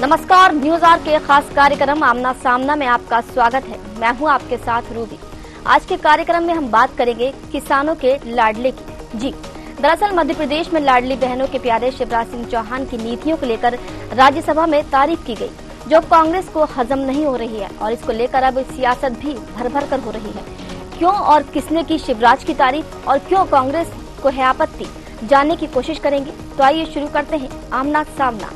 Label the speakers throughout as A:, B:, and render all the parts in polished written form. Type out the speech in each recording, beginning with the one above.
A: नमस्कार, news our के खास कार्यक्रम आमना सामना में आपका स्वागत है। मैं हूं आपके साथ रूबी। आज के कार्यक्रम में हम बात करेंगे किसानों के लाडले की। जी, दरअसल मध्य प्रदेश में लाडली बहनों के प्यारे शिवराज सिंह चौहान की नीतियों को लेकर राज्यसभा में तारीफ की गई, जो कांग्रेस को हजम नहीं हो रही है और इसको लेकर अब सियासत भी भर भर कर हो रही है। क्यों और किसने की शिवराज की तारीफ और क्यों कांग्रेस को है आपत्ति, जानने की कोशिश करेंगे। तो आइए शुरू करते हैं आमना सामना।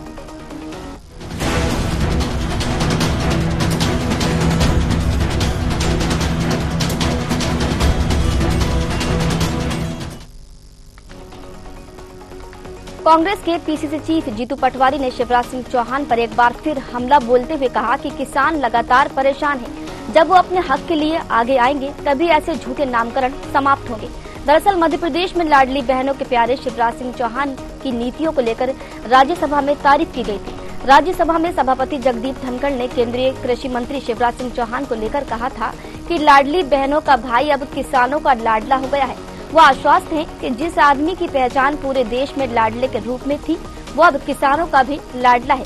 A: कांग्रेस के पीसीसी चीफ जीतू पटवारी ने शिवराज सिंह चौहान पर एक बार फिर हमला बोलते हुए कहा कि किसान लगातार परेशान हैं। जब वो अपने हक के लिए आगे आएंगे तभी ऐसे झूठे नामकरण समाप्त होंगे। दरअसल मध्य प्रदेश में लाडली बहनों के प्यारे शिवराज सिंह चौहान की नीतियों को लेकर राज्यसभा में तारीफ की गई थी। राज्यसभा में सभापति जगदीप धनखड़ ने केंद्रीय कृषि मंत्री शिवराज सिंह चौहान को लेकर कहा था कि लाडली बहनों का भाई अब किसानों का लाडला हो गया है। वो आश्वस्त हैं कि जिस आदमी की पहचान पूरे देश में लाडले के रूप में थी, वो अब किसानों का भी लाडला है।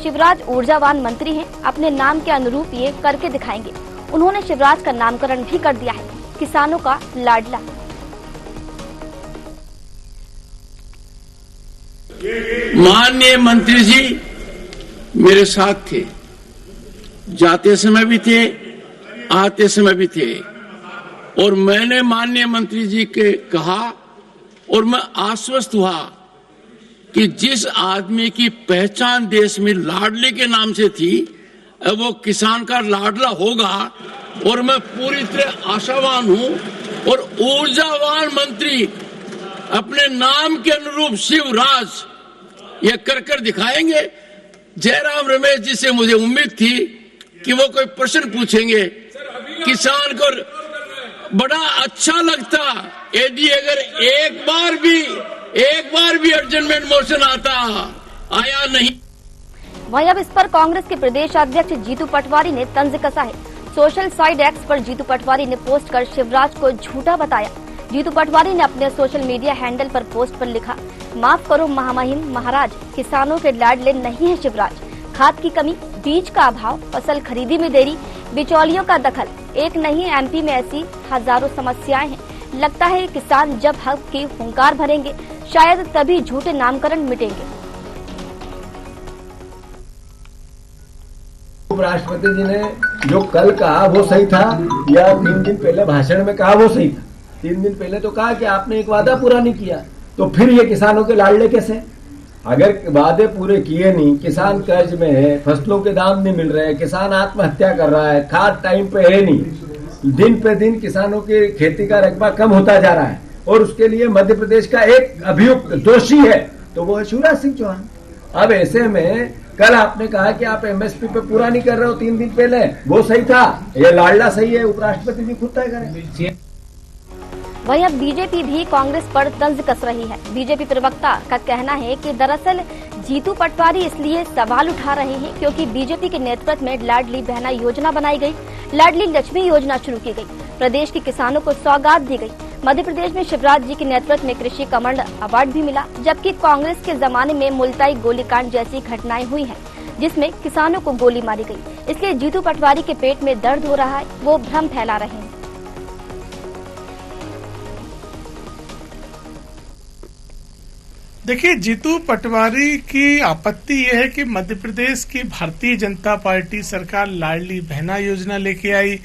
A: शिवराज ऊर्जावान मंत्री हैं, अपने नाम के अनुरूप ये करके दिखाएंगे। उन्होंने शिवराज का नामकरण भी कर दिया है किसानों का लाडला।
B: माननीय मंत्री जी मेरे साथ थे, जाते समय भी थे, आते समय भी थे, और मैंने माननीय मंत्री जी के कहा और मैं आश्वस्त हुआ कि जिस आदमी की पहचान देश में लाडले के नाम से थी, वो किसान का लाडला होगा। और मैं पूरी तरह आशावान हूं और ऊर्जावान मंत्री अपने नाम के अनुरूप शिवराज ये कर दिखाएंगे। जयराम रमेश जी से मुझे उम्मीद थी कि वो कोई प्रश्न पूछेंगे, किसान को बड़ा अच्छा लगता यदि अगर एक बार भी एडजमेंट मोशन आता, आया नहीं।
A: वहीं अब इस पर कांग्रेस के प्रदेश अध्यक्ष जीतू पटवारी ने तंज कसा है। सोशल साइट एक्स पर जीतू पटवारी ने पोस्ट कर शिवराज को झूठा बताया। जीतू पटवारी ने अपने सोशल मीडिया हैंडल पर पोस्ट पर लिखा, माफ करो महामहिम महाराज, किसानों के लाडले नहीं है शिवराज। खाद की कमी, बीज का अभाव, फसल खरीदी में देरी, बिचौलियों का दखल, एक नहीं एमपी में ऐसी हजारों समस्याएं हैं। लगता है किसान जब हक की हुंकार भरेंगे, शायद तभी झूठे नामकरण मिटेंगे।
C: उपराष्ट्रपति जी ने जो कल कहा वो सही था या 3 दिन पहले भाषण में कहा वो सही था? 3 दिन पहले तो कहा कि आपने एक वादा पूरा नहीं किया, तो फिर ये किसानों के लाडले कैसे? अगर वादे पूरे किए नहीं, किसान कर्ज में है, फसलों के दाम नहीं मिल रहे, किसान आत्महत्या कर रहा है, खाद टाइम पे है नहीं, दिन पे दिन किसानों की खेती का रकबा कम होता जा रहा है, और उसके लिए मध्य प्रदेश का एक अभियुक्त दोषी है तो वो है शिवराज सिंह चौहान। अब ऐसे में कल आपने कहा कि आप एमएसपी पे पूरा नहीं कर रहे हो 3 दिन पहले, वो सही था, ये लाडला सही है, उपराष्ट्रपति जी खुद तय करें।
A: वहीं अब बीजेपी भी कांग्रेस पर तंज कस रही है। बीजेपी प्रवक्ता का कहना है कि दरअसल जीतू पटवारी इसलिए सवाल उठा रहे हैं क्योंकि बीजेपी के नेतृत्व में लाडली बहना योजना बनाई गई, लाडली लक्ष्मी योजना शुरू की गई, प्रदेश के किसानों को सौगात दी गई। मध्य प्रदेश में शिवराज जी के नेतृत्व में कृषि कमंड अवार्ड भी मिला, जबकि कांग्रेस के जमाने में मुल्ताई गोलीकांड जैसी घटनाएं हुई हैं, जिसमें किसानों को गोली मारी गई। इसलिए जीतू पटवारी के पेट में दर्द हो रहा है, वो भ्रम फैला रहे हैं।
D: देखिए, जीतू पटवारी की आपत्ति यह है कि मध्य प्रदेश की भारतीय जनता पार्टी सरकार लाडली बहना योजना लेके आई,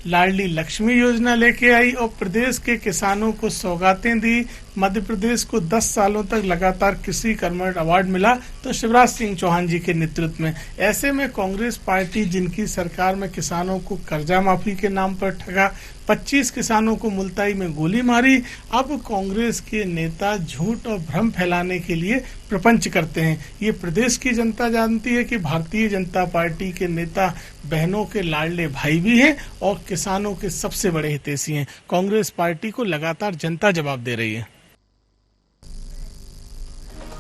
D: लाडली लक्ष्मी योजना लेके आई और प्रदेश के किसानों को सौगातें दी। मध्य प्रदेश को 10 सालों तक लगातार कृषि कर्मठ अवार्ड मिला तो शिवराज सिंह चौहान जी के नेतृत्व में। ऐसे में कांग्रेस पार्टी जिनकी सरकार में किसानों को कर्जा माफी के नाम पर ठगा, 25 किसानों को मुल्ताई में गोली मारी, अब कांग्रेस के नेता झूठ और भ्रम फैलाने के लिए प्रपंच करते हैं। ये प्रदेश की जनता जानती है कि भारतीय जनता पार्टी के नेता बहनों के लाडले भाई भी हैं और किसानों के सबसे बड़े हितैषी हैं। कांग्रेस पार्टी को लगातार जनता जवाब दे रही है।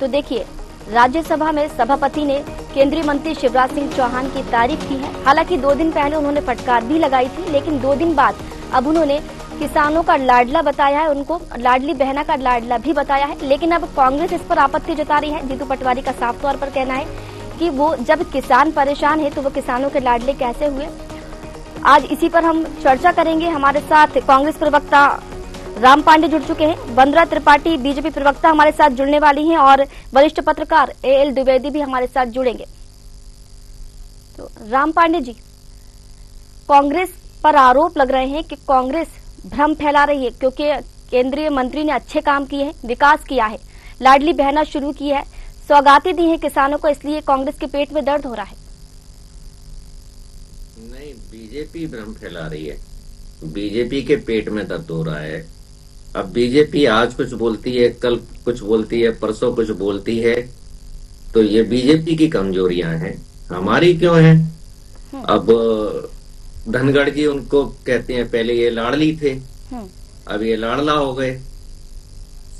A: तो देखिए, राज्यसभा में सभापति ने केंद्रीय मंत्री शिवराज सिंह चौहान की तारीफ की है। हालांकि 2 दिन पहले उन्होंने फटकार भी लगाई थी, लेकिन 2 दिन बाद अब उन्होंने किसानों का लाडला बताया है, उनको लाडली बहना का लाडला भी बताया है। लेकिन अब कांग्रेस इस पर आपत्ति जता रही है। जीतू पटवारी का साफ तौर पर कहना है कि वो जब किसान परेशान है तो वो किसानों के लाडले कैसे हुए। आज इसी पर हम चर्चा करेंगे। हमारे साथ कांग्रेस प्रवक्ता राम पांडे जुड़ चुके हैं, वंदना त्रिपाठी बीजेपी प्रवक्ता हमारे साथ जुड़ने वाली हैं और वरिष्ठ पत्रकार AL द्विवेदी भी हमारे साथ जुड़ेंगे। तो राम पांडे जी, कांग्रेस पर आरोप लग रहे हैं कि कांग्रेस भ्रम फैला रही है, क्योंकि केंद्रीय मंत्री ने अच्छे काम किए हैं, विकास किया है, लाडली बहना शुरू की है, सौगातें दी हैं किसानों को, इसलिए कांग्रेस के पेट में दर्द हो रहा है।
E: नहीं, बीजेपी भ्रम फैला रही है, बीजेपी के पेट में दर्द हो रहा है। अब बीजेपी आज कुछ बोलती है, कल कुछ बोलती है, परसों कुछ बोलती है, तो ये बीजेपी की कमजोरियां हैं, हमारी क्यों हैं। अब धनगढ़ जी उनको कहते हैं, पहले ये लाडली थे, अब ये लाडला हो गए।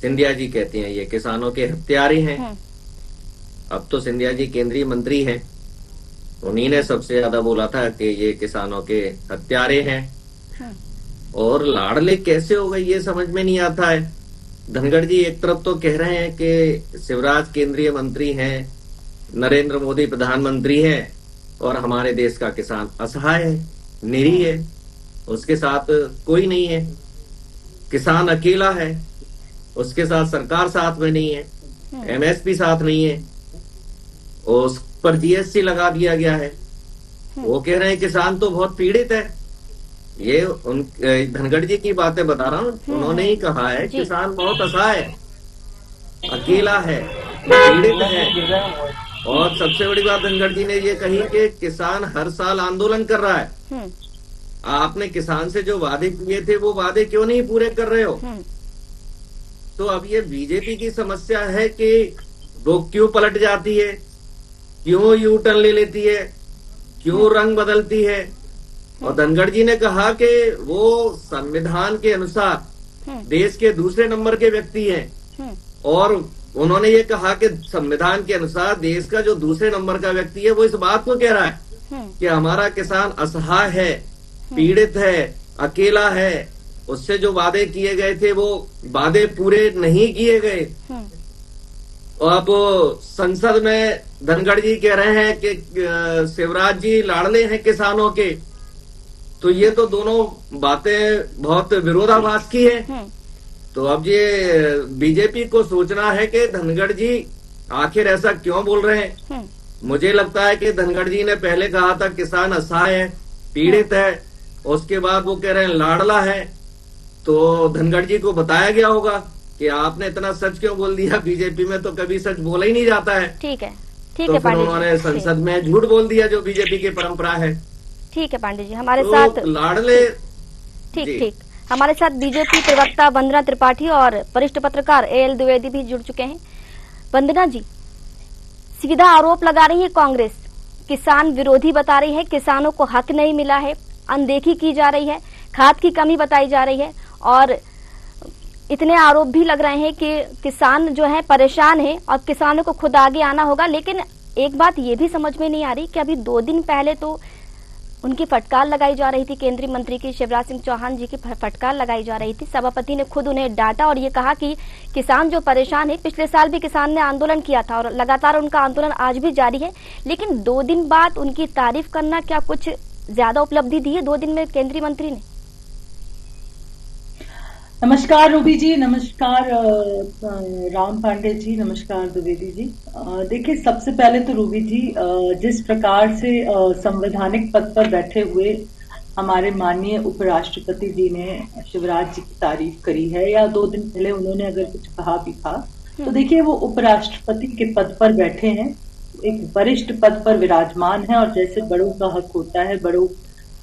E: सिंधिया जी कहते हैं ये किसानों के हत्यारे हैं, अब तो सिंधिया जी केंद्रीय मंत्री हैं, उन्हीं ने सबसे ज्यादा बोला था कि ये किसानों के हत्यारे हैं। और लाडले कैसे हो गए ये समझ में नहीं आता है। धनगढ़ जी एक तरफ तो कह रहे हैं कि शिवराज केंद्रीय मंत्री हैं, नरेंद्र मोदी प्रधानमंत्री हैं और हमारे देश का किसान असहाय है, निरीह है, उसके साथ कोई नहीं है, किसान अकेला है, उसके साथ सरकार साथ में नहीं है, MSP साथ नहीं है, उस पर GST लगा दिया गया है। वो कह रहे हैं किसान तो बहुत पीड़ित है। ये उन धनगढ़ जी की बातें बता रहा हूँ, उन्होंने ही कहा है किसान बहुत असहाय है, अकेला है, पीड़ित है। और सबसे बड़ी बात धनगढ़ जी ने ये कही कि किसान हर साल आंदोलन कर रहा है, आपने किसान से जो वादे किए थे वो वादे क्यों नहीं पूरे कर रहे हो। तो अब ये बीजेपी की समस्या है कि वो क्यों पलट जाती है, क्यों यू टर्न ले लेती है, क्यों रंग बदलती है। और धनगढ़ जी ने कहा कि वो संविधान के अनुसार देश के दूसरे नंबर के व्यक्ति हैं, और उन्होंने ये कहा कि संविधान के अनुसार देश का जो दूसरे नंबर का व्यक्ति है वो इस बात को कह रहा है कि हमारा किसान असहाय है, पीड़ित है, अकेला है, उससे जो वादे किए गए थे वो वादे पूरे नहीं किए गए। और अब संसद में धनगढ़ जी कह रहे हैं कि शिवराज जी लाडले हैं किसानों के, तो ये तो दोनों बातें बहुत विरोधाभास की है। तो अब ये बीजेपी को सोचना है कि धनगढ़ जी आखिर ऐसा क्यों बोल रहे हैं। मुझे लगता है कि धनगढ़ जी ने पहले कहा था किसान असहाय है, पीड़ित है, उसके बाद वो कह रहे हैं लाडला है, तो धनगढ़ जी को बताया गया होगा कि आपने इतना सच क्यों बोल दिया, बीजेपी में तो कभी सच बोला ही नहीं जाता है।
A: ठीक है, ठीक
E: तो
A: है
E: फिर
A: पांडे
E: उन्होंने
A: जी,
E: संसद में झूठ बोल दिया जो बीजेपी की परंपरा है।
A: ठीक है पांडे जी, हमारे
E: तो
A: साथ
E: लाडले
A: ठीक हमारे साथ बीजेपी प्रवक्ता वंदना त्रिपाठी और वरिष्ठ पत्रकार AL द्विवेदी भी जुड़ चुके हैं। वंदना जी, सीधा आरोप लगा रही है कांग्रेस, किसान विरोधी बता रही है, किसानों को हक नहीं मिला है, अनदेखी की जा रही है, खाद की कमी बताई जा रही है, और इतने आरोप भी लग रहे हैं कि किसान जो है परेशान है और किसानों को खुद आगे आना होगा। लेकिन एक बात ये भी समझ में नहीं आ रही कि अभी 2 दिन पहले तो उनकी फटकार लगाई जा रही थी, केंद्रीय मंत्री की, शिवराज सिंह चौहान जी की फटकार लगाई जा रही थी। सभापति ने खुद उन्हें डांटा और ये कहा कि किसान जो परेशान है, पिछले साल भी किसान ने आंदोलन किया था और लगातार उनका आंदोलन आज भी जारी है, लेकिन 2 दिन बाद उनकी तारीफ करना क्या कुछ ज्यादा उपलब्धि दी है 2 दिन में केंद्रीय मंत्री ने?
F: नमस्कार रूबी जी, नमस्कार राम पांडे जी, नमस्कार द्विवेदी जी। देखिए, सबसे पहले तो रूबी जी, जिस प्रकार से संवैधानिक पद पर बैठे हुए हमारे माननीय उपराष्ट्रपति जी ने शिवराज जी की तारीफ करी है, या 2 दिन पहले उन्होंने अगर कुछ कहा भी था, तो देखिए वो उपराष्ट्रपति के पद पर बैठे हैं, एक वरिष्ठ पद पर विराजमान है, और जैसे बड़ों का हक होता है, बड़ों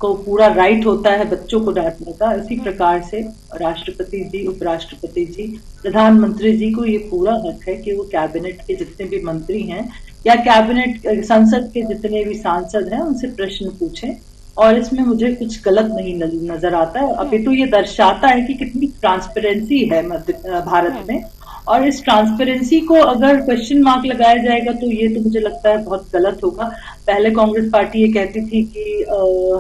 F: को पूरा राइट होता है बच्चों को डांटने का, इसी प्रकार से राष्ट्रपति जी, उपराष्ट्रपति जी, प्रधानमंत्री जी को ये पूरा हक है कि वो कैबिनेट के जितने भी मंत्री हैं या कैबिनेट संसद के जितने भी सांसद हैं उनसे प्रश्न पूछें, और इसमें मुझे कुछ गलत नहीं नजर आता है। अभी तो ये दर्शाता है कि कितनी ट्रांसपेरेंसी है भारत में, और इस ट्रांसपेरेंसी को अगर क्वेश्चन मार्क लगाया जाएगा तो ये तो मुझे लगता है बहुत गलत होगा। पहले कांग्रेस पार्टी ये कहती थी कि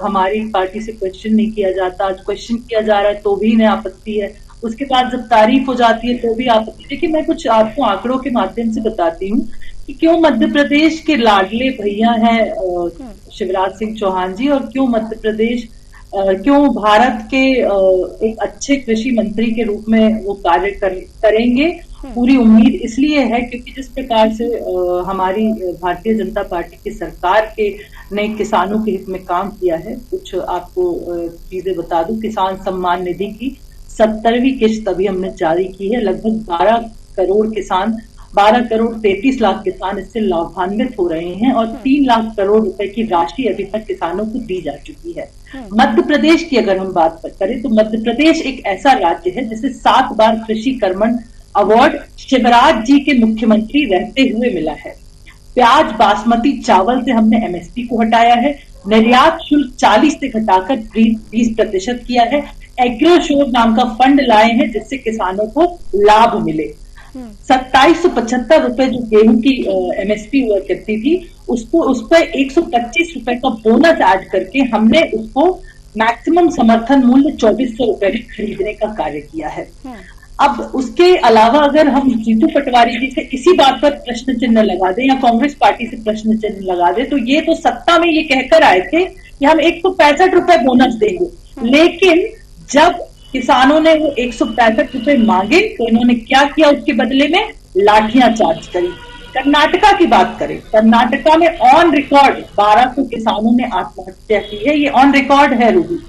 F: हमारी पार्टी से क्वेश्चन नहीं किया जाता, आज क्वेश्चन किया जा रहा है तो भी इन्हें आपत्ति है, उसके बाद जब तारीफ हो जाती है तो भी आपत्ति। देखिए, मैं कुछ आपको आंकड़ों के माध्यम से बताती हूँ कि क्यों मध्य प्रदेश के लाडले भैया हैं शिवराज सिंह चौहान जी, और क्यों मध्य प्रदेश क्यों भारत के एक अच्छे कृषि मंत्री के रूप में वो कार्य करेंगे। पूरी उम्मीद इसलिए है क्योंकि जिस प्रकार से हमारी भारतीय जनता पार्टी की सरकार के ने किसानों के हित में काम किया है। कुछ आपको चीजें बता दूं, किसान सम्मान निधि की 70वीं किश्त अभी हमने जारी की है। लगभग 12 करोड़ किसान, 12 करोड़ 33 लाख किसान इससे लाभान्वित हो रहे हैं और 3 लाख करोड़ रुपए की राशि अभी तक किसानों को दी जा चुकी है। मध्य प्रदेश की अगर हम बात करें तो मध्य प्रदेश एक ऐसा राज्य है जिसे 7 बार कृषि कर्मण अवार्ड शिवराज जी के मुख्यमंत्री रहते हुए मिला है। प्याज बासमती चावल से हमने एमएसपी को हटाया है। निर्यात शुल्क 40 से घटाकर 20% किया है। एग्रोशोर नाम का फंड लाए हैं जिससे किसानों को लाभ मिले। 2775 रुपए जो गेहूं की एमएसपी हुआ करती थी उसको उस पर 125 रुपए का बोनस ऐड करके हमने उसको मैक्सिमम समर्थन मूल्य 2400 रुपए में खरीदने का कार्य किया है। अब उसके अलावा अगर हम जीतू पटवारी जी से इसी बात पर प्रश्न चिन्ह लगा दें या कांग्रेस पार्टी से प्रश्न चिन्ह लगा दें तो ये तो सत्ता में ये कहकर आए थे कि हम 165 रुपए बोनस देंगे, लेकिन जब किसानों ने वो 165 रुपए मांगे तो इन्होंने क्या किया, उसके बदले में लाठियां चार्ज करी। कर्नाटका की बात करें, कर्नाटका में ऑन रिकॉर्ड 12 किसानों ने आत्महत्या की है, ये ऑन रिकॉर्ड है रूबी।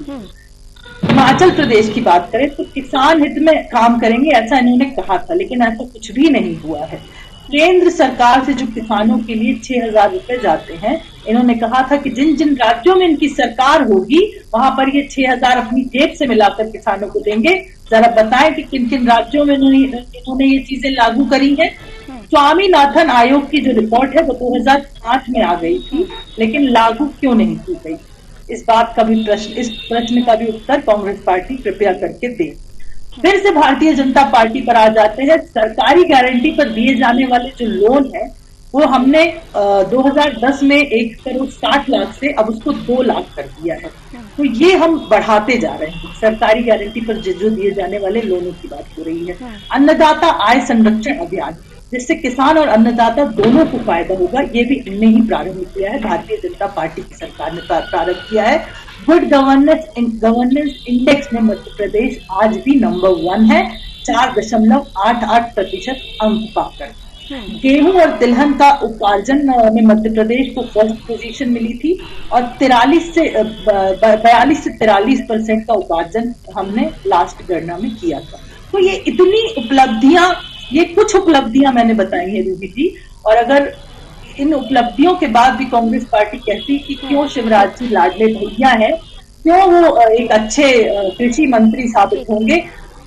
F: हिमाचल प्रदेश की बात करें तो किसान हित में काम करेंगे ऐसा इन्होंने कहा था, लेकिन ऐसा कुछ भी नहीं हुआ है। केंद्र सरकार से जो किसानों के लिए 6000 रुपए जाते हैं, इन्होंने कहा था कि जिन जिन राज्यों में इनकी सरकार होगी वहां पर ये 6000 अपनी जेब से मिलाकर किसानों को देंगे। जरा बताएं कि किन किन राज्यों में इन्होंने ये चीजें लागू करी हैं। स्वामीनाथन आयोग की जो रिपोर्ट है वो 2005 में आ गई थी, लेकिन लागू क्यों नहीं की गई, इस प्रश्न का भी उत्तर कांग्रेस पार्टी कृपया करके दे। फिर से भारतीय जनता पार्टी पर आ जाते हैं। सरकारी गारंटी पर दिए जाने वाले जो लोन है वो हमने 2010 में 1 करोड़ 60 लाख से अब उसको 2 लाख कर दिया है। तो ये हम बढ़ाते जा रहे हैं। सरकारी गारंटी पर जो दिए जाने वाले लोनों की बात हो रही है। अन्नदाता आय संरक्षण अभियान, जिससे किसान और अन्नदाता दोनों को फायदा होगा, ये भी हमने ही प्रारंभ किया है। भारतीय जनता पार्टी की सरकार ने प्रारंभ किया है। गुड गवर्नेंस इंडेक्स में मध्य प्रदेश आज भी नंबर 1 है, 4.88% अंक पाकर। गेहूं और तिलहन का उपार्जन में मध्य प्रदेश को फर्स्ट पोजीशन मिली थी और 42 से 43% का उपार्जन हमने लास्ट गणना में किया था। तो ये इतनी उपलब्धियां, ये कुछ उपलब्धियां मैंने बताई है रूबी जी। और अगर इन उपलब्धियों के बाद भी कांग्रेस पार्टी कहती कि क्यों शिवराज जी लाडले भैया हैं, क्यों वो एक अच्छे कृषि मंत्री साबित होंगे,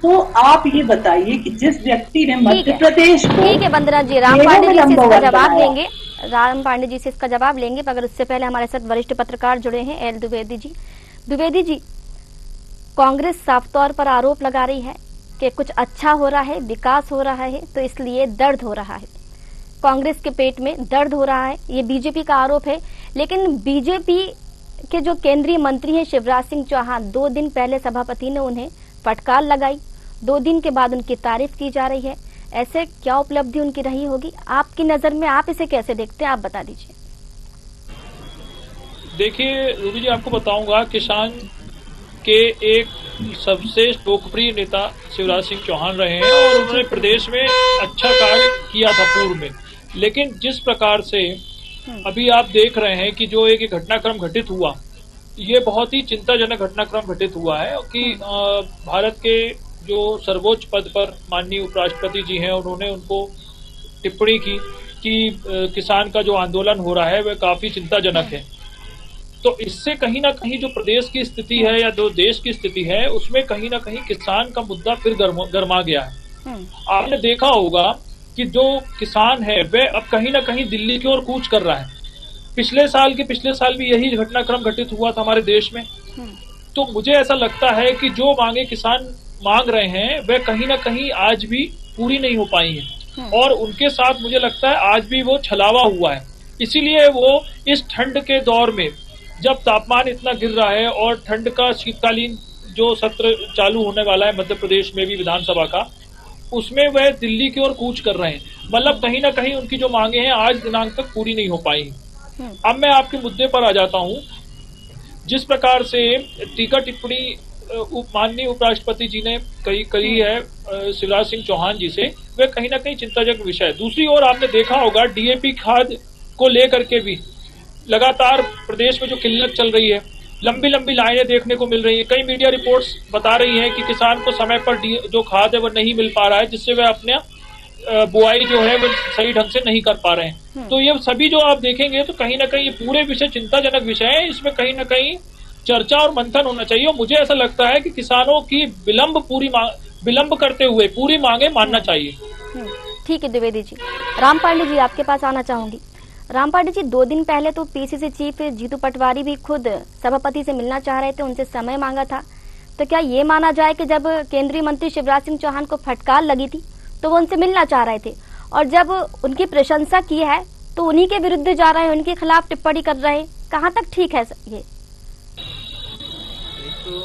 F: तो आप ये बताइए कि जिस व्यक्ति ने मध्य प्रदेश को,
A: ठीक है वंदना जी, राम पांडे जी से इसका जवाब लेंगे, राम पांडे जी से इसका जवाब लेंगे, मगर उससे पहले हमारे साथ वरिष्ठ पत्रकार जुड़े हैं एल द्विवेदी जी। द्विवेदी जी, कांग्रेस साफ तौर पर आरोप लगा रही है कि कुछ अच्छा हो रहा है, विकास हो रहा है, तो इसलिए दर्द हो रहा है, कांग्रेस के पेट में दर्द हो रहा है, ये बीजेपी का आरोप है। लेकिन बीजेपी के जो केंद्रीय मंत्री हैं शिवराज सिंह चौहान, 2 दिन पहले सभापति ने उन्हें फटकार लगाई, 2 दिन के बाद उनकी तारीफ की जा रही है। ऐसे क्या उपलब्धि उनकी रही होगी आपकी नजर में, आप इसे कैसे देखते हैं, आप बता दीजिए।
G: देखिए रूबी जी, आपको बताऊंगा, किसान के एक सबसे लोकप्रिय नेता शिवराज सिंह चौहान रहे हैं और उन्होंने प्रदेश में अच्छा कार्य किया था पूर्व में। लेकिन जिस प्रकार से अभी आप देख रहे हैं कि जो एक घटनाक्रम घटित हुआ, ये बहुत ही चिंताजनक घटनाक्रम घटित हुआ है कि भारत के जो सर्वोच्च पद पर माननीय उपराष्ट्रपति जी हैं, उन्होंने उनको टिप्पणी की कि किसान का जो आंदोलन हो रहा है वह काफी चिंताजनक है। तो इससे कहीं ना कहीं जो प्रदेश की स्थिति है या जो देश की स्थिति है, उसमें कहीं ना कहीं किसान का मुद्दा फिर गरमा गया है। आपने देखा होगा कि जो किसान है वह अब कहीं ना कहीं दिल्ली की ओर कूच कर रहा है। पिछले साल भी यही घटनाक्रम घटित हुआ था हमारे देश में। तो मुझे ऐसा लगता है कि जो मांगे किसान मांग रहे हैं वह कहीं ना कहीं आज भी पूरी नहीं हो पाई है और उनके साथ मुझे लगता है आज भी वो छलावा हुआ है। इसीलिए वो इस ठंड के दौर में, जब तापमान इतना गिर रहा है और ठंड का शीतकालीन जो सत्र चालू होने वाला है मध्य प्रदेश में भी विधानसभा का, उसमें वह दिल्ली की ओर कूच कर रहे हैं। मतलब कहीं ना कहीं उनकी जो मांगे हैं आज दिनांक तक पूरी नहीं हो पाई। अब मैं आपके मुद्दे पर आ जाता हूं। जिस प्रकार से टीका टिप्पणी माननीय उपराष्ट्रपति जी ने करी है शिवराज सिंह चौहान जी से, वह कहीं ना कहीं चिंताजनक विषय है। दूसरी ओर आपने देखा होगा डीएपी खाद को लेकर के भी लगातार प्रदेश में जो किल्लत चल रही है, लंबी लंबी लाइनें देखने को मिल रही है। कई मीडिया रिपोर्ट्स बता रही हैं कि किसान को समय पर जो खाद है वो नहीं मिल पा रहा है, जिससे वह अपने बुआई जो है वो सही ढंग से नहीं कर पा रहे हैं। तो ये सभी जो आप देखेंगे तो कहीं ना कहीं ये पूरे विषय चिंताजनक विषय है। इसमें कहीं ना कहीं चर्चा और मंथन होना चाहिए। और मुझे ऐसा लगता है कि किसानों की विलंब करते हुए पूरी मांगे मानना चाहिए।
A: ठीक है द्विवेदी जी। राम पांडे जी आपके पास आना चाहूंगी। राम पांडे जी, 2 दिन पहले तो पीसीसी चीफ जीतू पटवारी भी खुद सभापति से मिलना चाह रहे थे, उनसे समय मांगा था। तो क्या ये माना जाए कि जब केंद्रीय मंत्री शिवराज सिंह चौहान को फटकार लगी थी तो वो उनसे मिलना चाह रहे थे, और जब उनकी प्रशंसा की है तो उन्हीं के विरुद्ध जा रहे हैं, उनके खिलाफ टिप्पणी कर रहे हैं? कहाँ तक ठीक है ये?
E: तो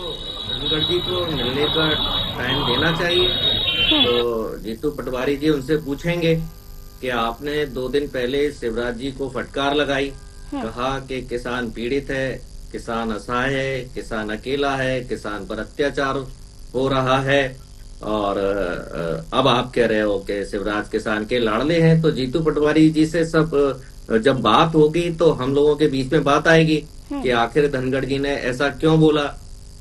E: धनखड़ जी को मिलने का टाइम देना चाहिए। तो जीतू पटवारी जी उनसे पूछेंगे कि आपने 2 दिन पहले शिवराज जी को फटकार लगाई, कहा कि किसान पीड़ित है, किसान असहाय है, किसान अकेला है, किसान पर अत्याचार हो रहा है, और अब आप कह रहे हो कि शिवराज किसान के लाडले हैं। तो जीतू पटवारी जी से सब जब बात होगी तो हम लोगों के बीच में बात आएगी कि आखिर धनखड़ जी ने ऐसा क्यों बोला।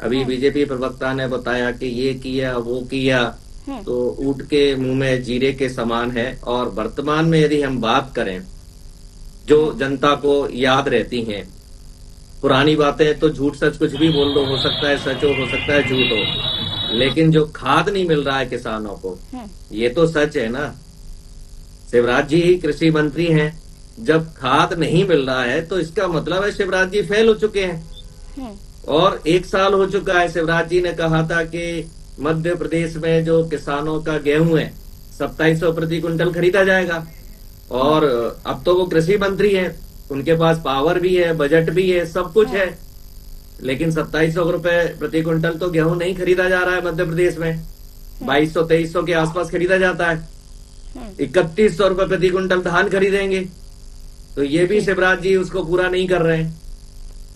E: अभी बीजेपी प्रवक्ता ने बताया कि ये किया वो किया, तो ऊंट के मुंह में जीरे के समान है। और वर्तमान में यदि हम बात करें जो जनता को याद रहती हैं पुरानी बातें, तो झूठ सच कुछ भी बोल दो, हो सकता है सच हो सकता है झूठ हो, लेकिन जो खाद नहीं मिल रहा है किसानों को, ये तो सच है ना। शिवराज जी ही कृषि मंत्री हैं, जब खाद नहीं मिल रहा है तो इसका मतलब है शिवराज जी फेल हो चुके हैं। और 1 साल हो चुका है। शिवराज जी ने कहा था कि मध्य प्रदेश में जो किसानों का गेहूं है 2700 प्रति क्विंटल खरीदा जाएगा, और अब तो वो कृषि मंत्री हैं, उनके पास पावर भी है, बजट भी है, सब कुछ है, लेकिन 2700 रुपए प्रति क्विंटल तो गेहूं नहीं खरीदा जा रहा है मध्य प्रदेश में। 2200-2300 के आसपास खरीदा जाता है। 3100 रुपए प्रति क्विंटल धान खरीदेंगे, तो ये भी शिवराज जी उसको पूरा नहीं कर रहे हैं।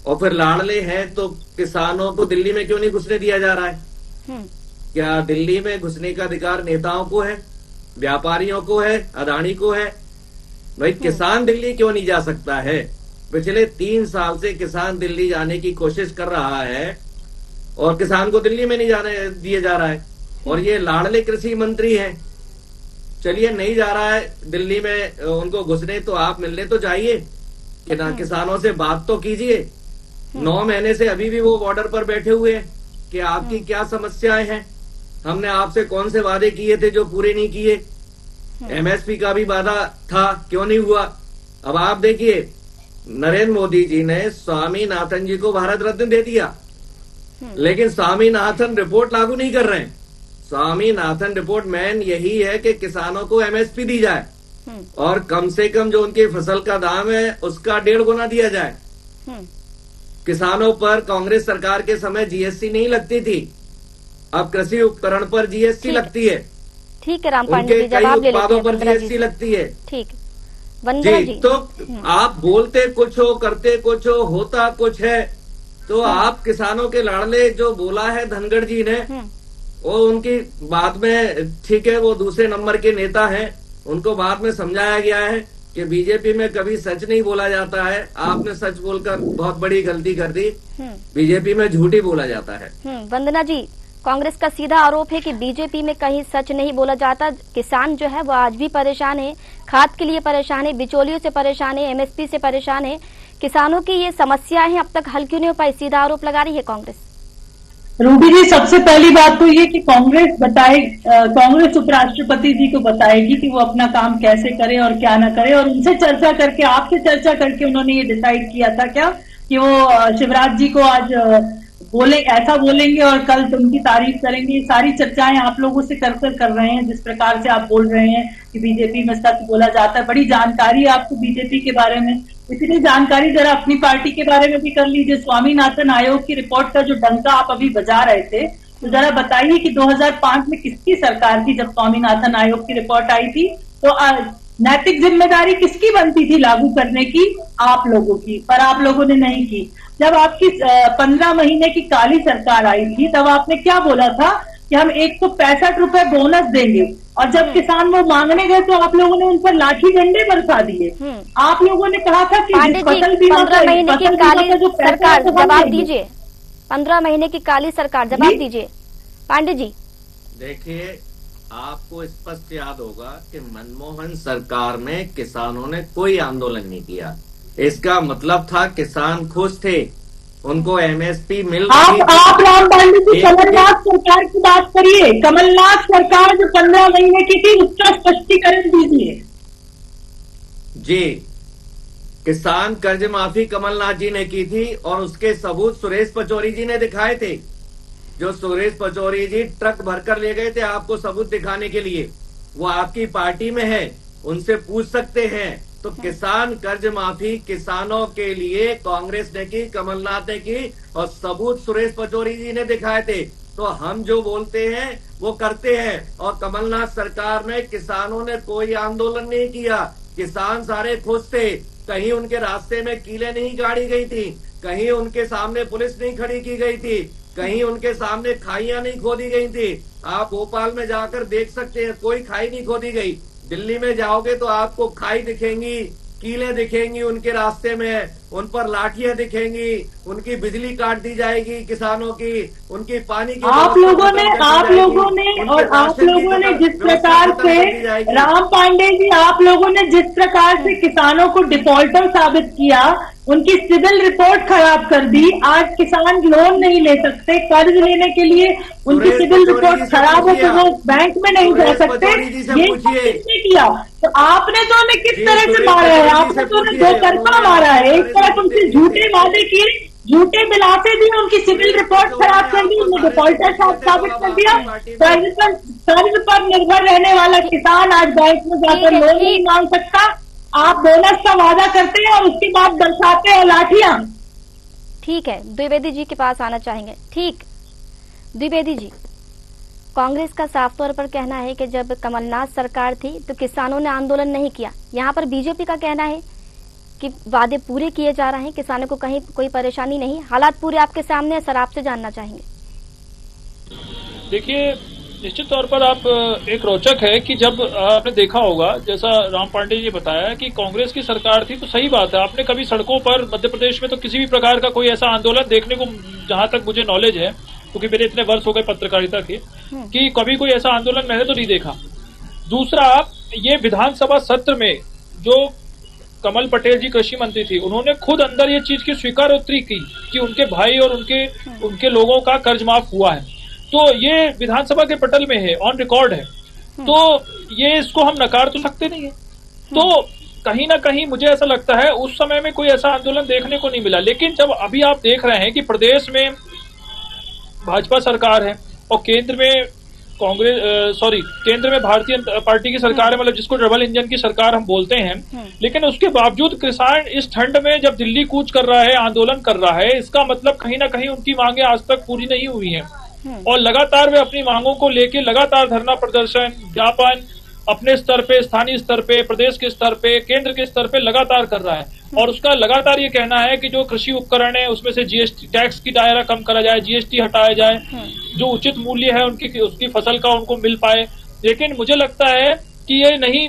E: और फिर लाडले हैं तो किसानों को दिल्ली में क्यों नहीं घुसने दिया जा रहा है? क्या दिल्ली में घुसने का अधिकार नेताओं को है, व्यापारियों को है, अदानी को है? भाई किसान दिल्ली क्यों नहीं जा सकता है? पिछले 3 साल से किसान दिल्ली जाने की कोशिश कर रहा है और किसान को दिल्ली में नहीं जाने दिया जा रहा है। और ये लाडले कृषि मंत्री हैं, चलिए नहीं जा रहा है दिल्ली में उनको घुसने, तो आप मिलने तो जाइए कि ना, किसानों से बात तो कीजिए। 9 महीने से अभी भी वो बॉर्डर पर बैठे हुए हैं कि आपकी क्या समस्याएं हैं, हमने आपसे कौन से वादे किए थे जो पूरे नहीं किए। एमएसपी का भी वादा था, क्यों नहीं हुआ? अब आप देखिए नरेंद्र मोदी जी ने स्वामीनाथन जी को भारत रत्न दे दिया, लेकिन स्वामीनाथन रिपोर्ट लागू नहीं कर रहे हैं। स्वामीनाथन रिपोर्ट मेन यही है कि किसानों को एमएसपी दी जाए और कम से कम जो उनकी फसल का दाम है उसका 1.5 गुना दिया जाए। किसानों पर कांग्रेस सरकार के समय जीएसटी नहीं लगती थी, अब कृषि उपकरण पर जीएसटी लगती है।
A: ठीक है राम पांडे जी,
E: जवाब ले लेते हैं। पर जीएसटी लगती है।
A: ठीक, वंदना जी।
E: तो आप बोलते कुछ हो, करते कुछ हो, होता कुछ है। तो आप किसानों के लाडले जो बोला है धनखड़ जी ने, वो उनकी बाद में ठीक है, वो दूसरे नंबर के नेता हैं, उनको बाद में समझाया गया है कि बीजेपी में कभी सच नहीं बोला जाता है। आपने सच बोलकर बहुत बड़ी गलती कर दी, बीजेपी में झूठ ही बोला जाता है।
A: वंदना जी, कांग्रेस का सीधा आरोप है कि बीजेपी में कहीं सच नहीं बोला जाता। किसान जो है वो आज भी परेशान है, खाद के लिए परेशान है, बिचौलियों से परेशान है, एमएसपी से परेशान है। किसानों की ये समस्याएं हैं, अब तक हल क्यों नहीं हो पाई? सीधा आरोप लगा रही है कांग्रेस।
F: रूबी जी, सबसे पहली बात तो ये कि कांग्रेस उपराष्ट्रपति जी को बताएगी कि वो अपना काम कैसे करे और क्या ना करे, और उनसे चर्चा करके, आपसे चर्चा करके उन्होंने ये डिसाइड किया था क्या कि वो शिवराज जी को आज ऐसा बोलेंगे और कल उनकी तारीफ करेंगे। ये सारी चर्चाएं आप लोगों से कर रहे हैं। जिस प्रकार से आप बोल रहे हैं कि बीजेपी में सच बोला जाता है, बड़ी जानकारी है आपको बीजेपी के बारे में, इसलिए जानकारी जरा अपनी पार्टी के बारे में भी कर लीजिए। स्वामीनाथन आयोग की रिपोर्ट का जो डंका आप अभी बजा रहे थे, तो जरा बताइए कि 2005 में किसकी सरकार थी जब स्वामीनाथन आयोग की रिपोर्ट आई थी? तो नैतिक जिम्मेदारी किसकी बनती थी लागू करने की? आप लोगों की, पर आप लोगों ने नहीं की। जब आपकी 15 महीने की काली सरकार आई थी तब आपने क्या बोला था कि हम 165 रुपए बोनस देंगे, और जब किसान वो मांगने गए तो आप लोगों ने उन पर लाठी डंडे बरसा दिए। आप लोगों ने कहा था कि फसल बीमा
A: 15 महीने की काली
F: जो
A: सरकार जवाब दीजिए, 15 महीने की काली सरकार जवाब दीजिए पांडे जी।
E: देखिए, आपको स्पष्ट याद होगा कि मनमोहन सरकार में किसानों ने कोई आंदोलन नहीं किया। इसका मतलब था किसान खुश थे, उनको एमएसपी मिल रही थी।
F: आप राम पांडे जी कमलनाथ सरकार की बात करिए, कमलनाथ सरकार जो 15 महीने की थी उसका स्पष्टीकरण दीजिए।
E: जी, किसान कर्ज माफी कमलनाथ जी ने की थी और उसके सबूत सुरेश पचौरी जी ने दिखाए थे। जो सुरेश पचौरी जी ट्रक भरकर ले गए थे आपको सबूत दिखाने के लिए, वो आपकी पार्टी में है, उनसे पूछ सकते हैं। तो किसान कर्ज माफी किसानों के लिए कांग्रेस ने की, कमलनाथ ने की, और सबूत सुरेश पचौरी जी ने दिखाए थे। तो हम जो बोलते हैं वो करते हैं। और कमलनाथ सरकार में किसानों ने कोई आंदोलन नहीं किया, किसान सारे खुश थे। कहीं उनके रास्ते में कीलें नहीं गाड़ी गई थी, कहीं उनके सामने पुलिस नहीं खड़ी की गई थी, कहीं उनके सामने खाइयां नहीं खोदी गई थी। आप भोपाल में जाकर देख सकते हैं, कोई खाई नहीं खोदी गई। दिल्ली में जाओगे तो आपको खाई दिखेंगी, कीलें दिखेंगी उनके रास्ते में, उन पर लाठियां दिखेंगी, उनकी बिजली काट दी जाएगी किसानों की, उनकी पानी की
F: आप लोगों ने जिस प्रकार से राम पांडे जी, आप लोगों ने जिस प्रकार से किसानों को डिफॉल्टर साबित किया, उनकी सिविल रिपोर्ट खराब कर दी। आज किसान लोन नहीं ले सकते, कर्ज लेने के लिए उनकी सिविल रिपोर्ट खराब है तो वो बैंक में नहीं जा सकते। ये किसने किया? तो आपने तो उन्हें किस तरह से मारा है? आपने तो उन्हें दो तरफा मारा है। एक तरफ उनसे झूठे वादे किए, झूठे दिलासे दिए, उनकी सिविल रिपोर्ट खराब कर दी, उन्हें डिफॉल्टर साबित कर दिया। कर्ज पर निर्भर रहने वाला किसान आज बैंक में जाकर लोन नहीं मांग सकता। आप बोनस का वादा करते हैं और उसके बाद बरसाते हैं लाठियां।
A: ठीक है, द्विवेदी जी के पास आना चाहेंगे। ठीक, द्विवेदी जी, कांग्रेस का साफ तौर पर कहना है कि जब कमलनाथ सरकार थी तो किसानों ने आंदोलन नहीं किया। यहाँ पर बीजेपी का कहना है कि वादे पूरे किए जा रहे हैं, किसानों को कहीं कोई परेशानी नहीं। हालात पूरे आपके सामने है सर, आपसे जानना चाहेंगे।
G: देखिए, निश्चित तौर पर आप एक रोचक है कि जब आपने देखा होगा, जैसा राम पांडे जी ने बताया कि कांग्रेस की सरकार थी, तो सही बात है, आपने कभी सड़कों पर मध्य प्रदेश में तो किसी भी प्रकार का कोई ऐसा आंदोलन देखने को, जहां तक मुझे नॉलेज है, क्योंकि मेरे इतने वर्ष हो गए पत्रकारिता के, कि कभी कोई ऐसा आंदोलन मैंने तो नहीं देखा। दूसरा, ये विधानसभा सत्र में जो कमल पटेल जी कृषि मंत्री थी, उन्होंने खुद अंदर ये चीज की स्वीकारोक्ति की कि उनके भाई और उनके लोगों का कर्ज माफ हुआ है। तो ये विधानसभा के पटल में है, ऑन रिकॉर्ड है। तो ये इसको हम नकार तो सकते नहीं है। तो कहीं ना कहीं मुझे ऐसा लगता है उस समय में कोई ऐसा आंदोलन देखने को नहीं मिला। लेकिन जब अभी आप देख रहे हैं कि प्रदेश में भाजपा सरकार है और केंद्र में केंद्र में भारतीय पार्टी की सरकार है, मतलब जिसको डबल इंजन की सरकार हम बोलते हैं, लेकिन उसके बावजूद किसान इस ठंड में जब दिल्ली कूच कर रहा है, आंदोलन कर रहा है, इसका मतलब कहीं ना कहीं उनकी मांगे आज तक पूरी नहीं हुई हैं। और लगातार वे अपनी मांगों को लेकर लगातार धरना प्रदर्शन, ज्ञापन अपने स्तर पे, स्थानीय स्तर पे, प्रदेश के स्तर पे, केंद्र के स्तर पे लगातार कर रहा है। और उसका लगातार ये कहना है कि जो कृषि उपकरण है उसमें से जीएसटी टैक्स की दायरा कम करा जाए, जीएसटी हटाया जाए, जो उचित मूल्य है उसकी फसल का उनको मिल पाए। लेकिन मुझे लगता है कि ये नहीं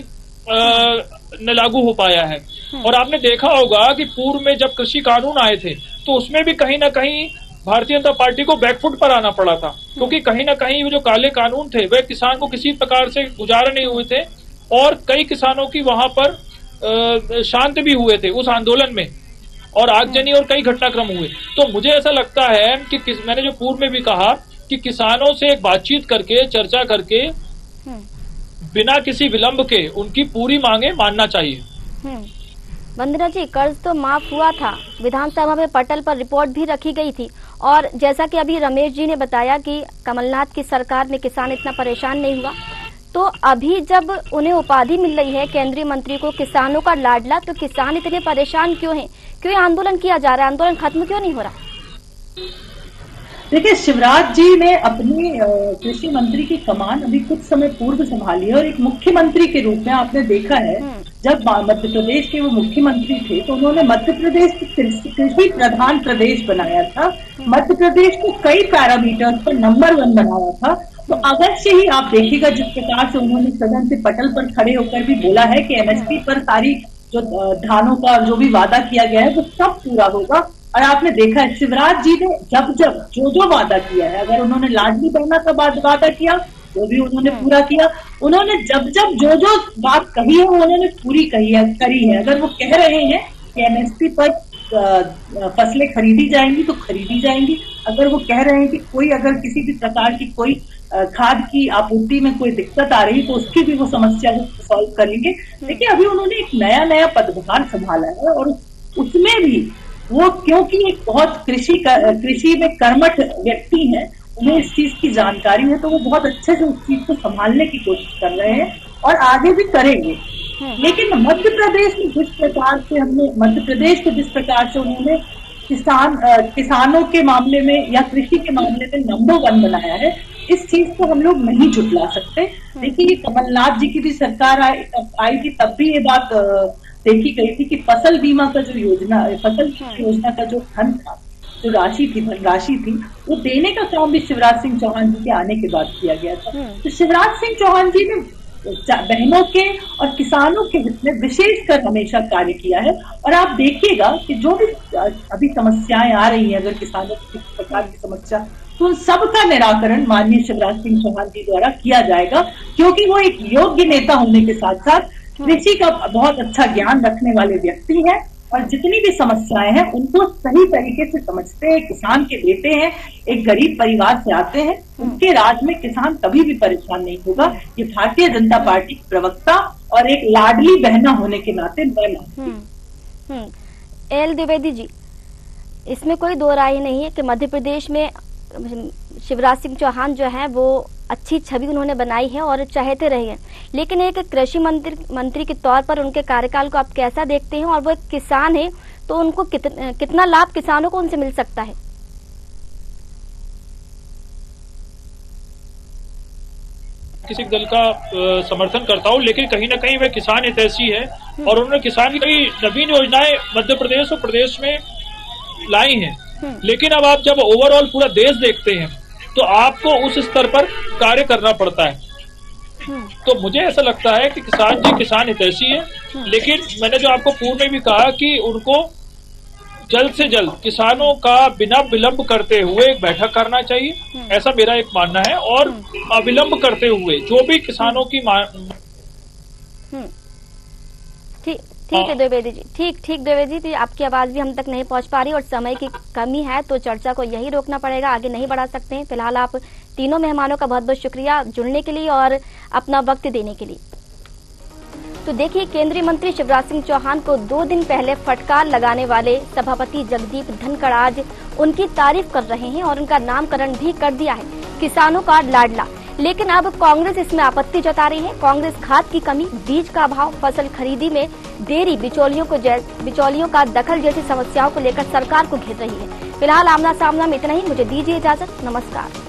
G: न लागू हो पाया है। और आपने देखा होगा कि पूर्व में जब कृषि कानून आए थे तो उसमें भी कहीं ना कहीं भारतीय जनता पार्टी को बैकफुट पर आना पड़ा था, क्योंकि कहीं ना कहीं वो जो काले कानून थे वे किसान को किसी प्रकार से गुजारा नहीं हुए थे और कई किसानों की वहां पर शांत भी हुए थे उस आंदोलन में, और आगजनी और कई घटनाक्रम हुए। तो मुझे ऐसा लगता है कि मैंने जो पूर्व में भी कहा कि किसानों से एक बातचीत करके, चर्चा करके, बिना किसी विलंब के उनकी पूरी मांगे मानना चाहिए।
A: वंदना जी, कर्ज तो माफ हुआ था, विधानसभा में पटल पर रिपोर्ट भी रखी गई थी, और जैसा कि अभी रमेश जी ने बताया कि कमलनाथ की सरकार में किसान इतना परेशान नहीं हुआ, तो अभी जब उन्हें उपाधि मिल रही है केंद्रीय मंत्री को किसानों का लाडला, तो किसान इतने परेशान क्यों हैं? क्यों आंदोलन किया जा रहा है? आंदोलन खत्म क्यों नहीं हो रहा?
F: देखिए, शिवराज जी ने अपनी कृषि मंत्री की कमान अभी कुछ समय पूर्व संभाली है और एक मुख्यमंत्री के रूप में आपने देखा है, जब मध्य प्रदेश के वो मुख्यमंत्री थे तो उन्होंने मध्य प्रदेश को कृषि प्रधान प्रदेश बनाया था, मध्य प्रदेश को कई पैरामीटर्स पर नंबर 1 बनाया था। तो अवश्य ही आप देखिएगा जिस प्रकार से उन्होंने सदन से पटल पर खड़े होकर भी बोला है कि एमएसपी पर सारी जो धानों का जो भी वादा किया गया है वो सब पूरा होगा। और आपने देखा है शिवराज जी ने जब जो वादा किया है, अगर उन्होंने लाडली बहना का वादा किया वो भी उन्होंने पूरा किया, उन्होंने जब जो बात कही है वो उन्होंने पूरी करी है। अगर वो कह रहे हैं कि एमएसपी पर फसलें खरीदी जाएंगी तो खरीदी जाएंगी, अगर वो कह रहे हैं कि कोई अगर किसी भी प्रकार की कोई खाद की आपूर्ति में कोई दिक्कत आ रही तो उसकी भी वो समस्या को सॉल्व करेंगे। देखिए, अभी उन्होंने एक नया पदभार संभाला है और उसमें भी वो क्योंकि एक बहुत कृषि में कर्मठ व्यक्ति हैं, उन्हें इस चीज की जानकारी है, तो वो बहुत अच्छे से उस चीज को संभालने की कोशिश कर रहे हैं और आगे भी करेंगे। लेकिन मध्य प्रदेश को जिस प्रकार से उन्होंने किसानों के मामले में या कृषि के मामले में नंबर 1 बनाया है, इस चीज को हम लोग नहीं झुटला सकते। देखिए, कमलनाथ जी की भी सरकार आई थी, तब भी ये बात देखी गई थी कि फसल बीमा का जो फसल योजना का जो धन था, जो धनराशि थी, वो देने का काम भी शिवराज सिंह चौहान जी के आने के बाद किया गया था। तो शिवराज सिंह चौहान जी ने बहनों के और किसानों के हित में विशेषकर हमेशा कार्य किया है। और आप देखिएगा कि जो भी अभी समस्याएं आ रही हैं, अगर किसानों की किसी प्रकार की समस्या, तो उन सबका निराकरण माननीय शिवराज सिंह चौहान जी द्वारा किया जाएगा, क्योंकि वो एक योग्य नेता होने के साथ साथ कृषि का बहुत अच्छा ज्ञान रखने वाले व्यक्ति हैं और जितनी भी समस्याएं हैं उनको सही तरीके से समझते हैं। किसान के बेटे हैं, एक गरीब परिवार से आते हैं, उनके राज में किसान कभी भी परेशान नहीं होगा। ये भारतीय जनता पार्टी की प्रवक्ता और एक लाडली बहना होने के नाते मैं मानती हूँ।
A: एल द्विवेदी जी, इसमें कोई दो राय नहीं है कि मध्य प्रदेश में शिवराज सिंह चौहान जो है वो अच्छी छवि उन्होंने बनाई है और चाहते रहे हैं, लेकिन एक कृषि मंत्री के तौर पर उनके कार्यकाल को आप कैसा देखते हैं? और वो एक किसान है तो उनको कितना लाभ किसानों को उनसे मिल सकता है?
G: किसी दल का समर्थन करता हूँ, लेकिन कहीं ना कहीं वह किसान हितैषी है और उन्होंने किसान की कई नवीन योजनाएं मध्य प्रदेश और प्रदेश में लाई हैं। लेकिन अब आप जब ओवरऑल पूरा देश देखते हैं तो आपको उस स्तर पर कार्य करना पड़ता है। तो मुझे ऐसा लगता है कि किसान जी किसान हितैषी है, लेकिन मैंने जो आपको पूर्व में भी कहा कि उनको जल्द से जल्द किसानों का बिना विलंब करते हुए एक बैठक करना चाहिए, ऐसा मेरा एक मानना है। और अविलंब करते हुए जो भी किसानों की
A: ठीक है द्विवेदी जी, ठीक द्विवेदी जी, आपकी आवाज भी हम तक नहीं पहुंच पा रही और समय की कमी है तो चर्चा को यही रोकना पड़ेगा, आगे नहीं बढ़ा सकते हैं। फिलहाल आप तीनों मेहमानों का बहुत बहुत शुक्रिया जुड़ने के लिए और अपना वक्त देने के लिए। तो देखिए, केंद्रीय मंत्री शिवराज सिंह चौहान को 2 दिन पहले फटकार लगाने वाले सभापति जगदीप धनखड़ आज उनकी तारीफ कर रहे हैं और उनका नामकरण भी कर दिया है किसानों का लाडला। लेकिन अब कांग्रेस इसमें आपत्ति जता रही है। कांग्रेस खाद की कमी, बीज का अभाव, फसल खरीदी में देरी, बिचौलियों का दखल जैसी समस्याओं को लेकर सरकार को घेर रही है। फिलहाल आमना सामना में इतना ही, मुझे दीजिए इजाजत, नमस्कार।